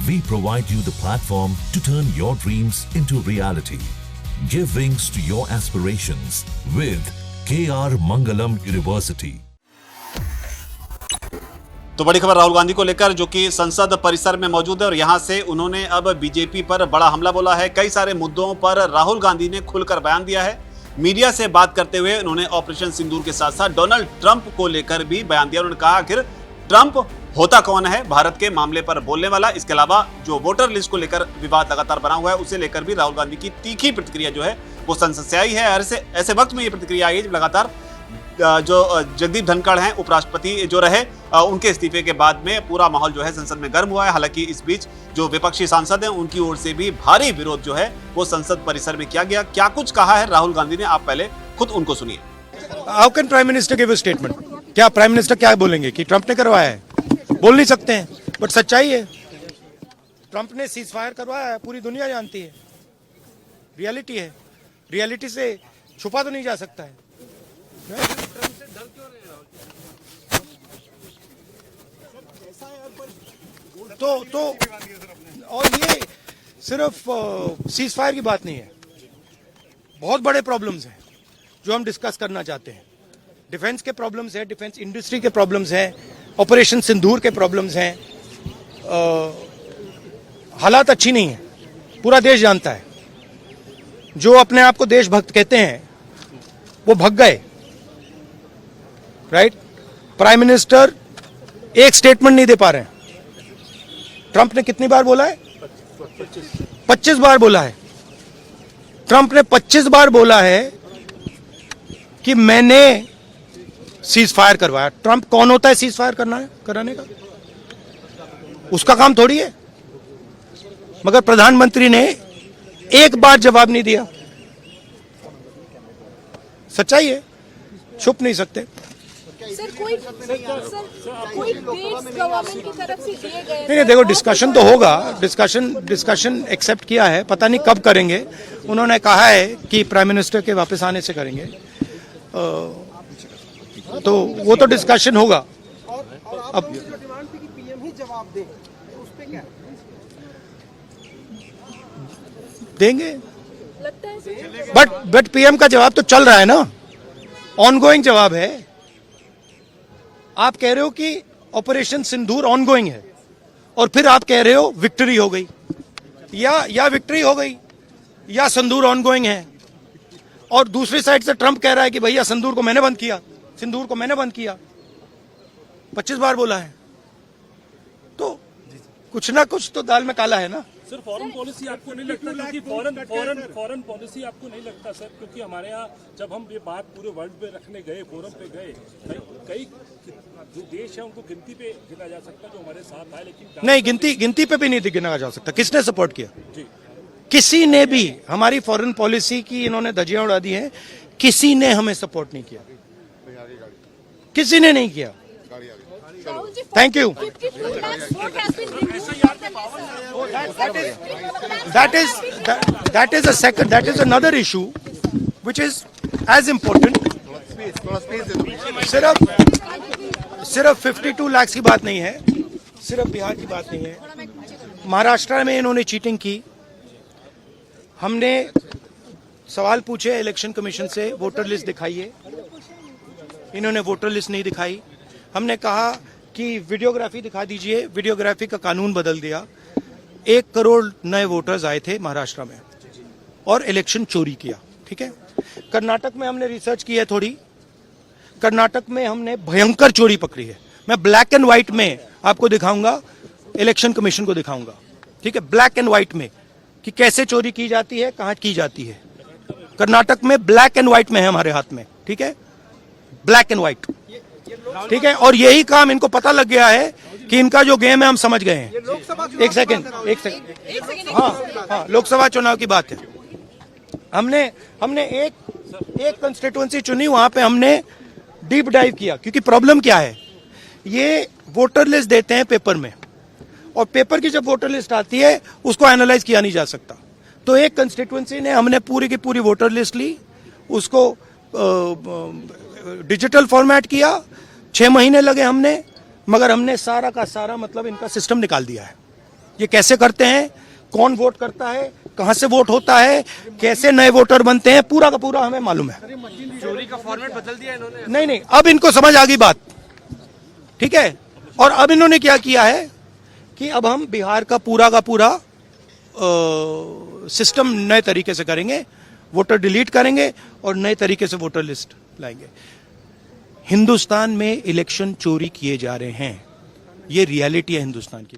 we provide you the platform to turn your dreams into reality. Give wings to your aspirations with KR Mangalam University. तो बड़ी खबर राहुल गांधी को लेकर जो कि संसद परिसर में मौजूद है और यहां से उन्होंने अब बीजेपी पर बड़ा हमला बोला है। कई सारे मुद्दों पर राहुल गांधी ने खुलकर बयान दिया है। मीडिया से बात करते हुए उन्होंने ऑपरेशन सिंदूर के साथ साथ डोनाल्ड ट्रंप को लेकर भी बयान दिया। उन्होंने कहा आखिर ट्रंप होता कौन है भारत के मामले पर बोलने वाला। इसके अलावा जो वोटर लिस्ट को लेकर विवाद लगातार बना हुआ है उसे लेकर भी राहुल गांधी की तीखी प्रतिक्रिया जो है वो संसद से आई है। ऐसे वक्त में ये प्रतिक्रिया आई है जब लगातार जो जगदीप धनखड़ हैं उपराष्ट्रपति जो रहे उनके इस्तीफे के बाद में पूरा माहौल जो है संसद में गर्म हुआ है। हालांकि इस बीच जो विपक्षी सांसद हैं उनकी ओर से भी भारी विरोध जो है वो संसद परिसर में किया गया। क्या कुछ कहा है राहुल गांधी ने, आप पहले खुद उनको सुनिए। How can prime minister give a statement? क्या प्राइम मिनिस्टर क्या बोलेंगे कि ट्रंप ने करवाया है? बोल नहीं सकते हैं, बट सच्चाई है ट्रंप ने सीज फायर करवाया है, पूरी दुनिया जानती है। रियलिटी है, रियलिटी से छुपा तो नहीं जा सकता है। तो और ये सिर्फ सीज फायर की बात नहीं है, बहुत बड़े प्रॉब्लम्स हैं जो हम डिस्कस करना चाहते हैं। डिफेंस के प्रॉब्लम्स हैं, डिफेंस इंडस्ट्री के प्रॉब्लम्स हैं, ऑपरेशन सिंदूर के प्रॉब्लम्स हैं। हालात अच्छी नहीं है, पूरा देश जानता है। जो अपने आप को देशभक्त कहते हैं वो भग गए, राइट? प्राइम मिनिस्टर एक स्टेटमेंट नहीं दे पा रहे हैं। ट्रंप ने कितनी बार बोला है? 25 बार बोला है। ट्रंप ने 25 बार बोला है कि मैंने सीज फायर करवाया। ट्रंप कौन होता है सीज फायर कराने का? उसका काम थोड़ी है। मगर प्रधानमंत्री ने एक बार जवाब नहीं दिया। सच्चाई है, छुप नहीं सकते। सर कोई डेट्स गवर्नमेंट की तरफ से दिए गए? नहीं, देखो डिस्कशन तो होगा। डिस्कशन एक्सेप्ट किया है, पता नहीं कब करेंगे। उन्होंने कहा है कि प्राइम मिनिस्टर के वापस आने से करेंगे, तो वो तो डिस्कशन होगा। अब पीएम ही जवाब दे, उस पे क्या देंगे? लगता है बट पीएम का जवाब तो चल रहा है ना, ऑनगोइंग जवाब है। आप कह रहे हो कि ऑपरेशन सिंदूर ऑनगोइंग है और फिर आप कह रहे हो विक्ट्री हो गई, या विक्ट्री हो गई या सिंदूर ऑनगोइंग है। और दूसरी साइड से ट्रंप कह रहा है कि भैया सिंदूर को मैंने बंद किया। 25 बार बोला है, तो कुछ ना कुछ तो दाल में काला है ना। सर फॉरेन पॉलिसी आपको नहीं लगता, क्योंकि फॉरेन पॉलिसी आपको नहीं लगता सर, क्योंकि हमारे यहाँ जब हम ये बात पूरे वर्ल्ड में रखने गए, फोरम पे गए, कई जो देश है उनको गिनती पे गिना जा सकता जो हमारे साथ आए, लेकिन नहीं, गिनती पे भी नहीं गिना जा सकता। किसने सपोर्ट किया? किसी ने भी। हमारी फॉरेन पॉलिसी की इन्होंने धज्जियां उड़ा दी हैं। किसी ने हमें सपोर्ट नहीं किया, किसी ने नहीं किया। Thank you. That is another issue which is as important. सिर्फ 52 लाख की बात नहीं है, सिर्फ बिहार की बात नहीं है। महाराष्ट्र में इन्होंने चीटिंग की। हमने सवाल पूछे इलेक्शन कमीशन से, वोटर लिस्ट दिखाइए। इन्होंने वोटर लिस्ट नहीं दिखाई। हमने कहा कि वीडियोग्राफी दिखा दीजिए, वीडियोग्राफी का कानून बदल दिया। 1 करोड़ नए वोटर्स आए थे महाराष्ट्र में और इलेक्शन चोरी किया। ठीक है, कर्नाटक में हमने रिसर्च की है थोड़ी। कर्नाटक में हमने भयंकर चोरी पकड़ी है। मैं ब्लैक एंड व्हाइट में आपको दिखाऊंगा, इलेक्शन कमीशन को दिखाऊंगा। ठीक है, ब्लैक एंड व्हाइट में कि कैसे चोरी की जाती है, कहां की जाती है। कर्नाटक में ब्लैक एंड व्हाइट में है हमारे हाथ में। ठीक है, ब्लैक एंड व्हाइट। ठीक है, और यही काम इनको पता लग गया है कि इनका जो गेम है हम समझ गए हैं। एक सेकंड। हाँ, लोकसभा चुनाव की बात है। हमने एक कंस्टिट्यूएंसी चुनी, वहां पे हमने डीप डाइव किया। क्योंकि प्रॉब्लम क्या है, ये वोटर लिस्ट देते हैं पेपर में, और पेपर की जब वोटर लिस्ट आती है उसको एनालाइज किया नहीं जा सकता। तो एक कंस्टिट्यूएंसी ने हमने पूरी की पूरी वोटर लिस्ट ली, उसको डिजिटल फॉर्मेट किया। 6 महीने लगे हमने, मगर हमने सारा का सारा मतलब इनका सिस्टम निकाल दिया है। ये कैसे करते हैं, कौन वोट करता है, कहां से वोट होता है, कैसे नए वोटर बनते हैं, पूरा का पूरा हमें मालूम है। चोरी का फॉर्मेट बदल दिया इन्होंने। नहीं नहीं, अब इनको समझ आ गई बात, ठीक है। और अब इन्होंने क्या किया है कि अब हम बिहार का पूरा सिस्टम नए तरीके से करेंगे, वोटर डिलीट करेंगे और नए तरीके से वोटर लिस्ट लाएंगे। हिंदुस्तान में इलेक्शन चोरी किए जा रहे हैं, ये रियलिटी है हिंदुस्तान की।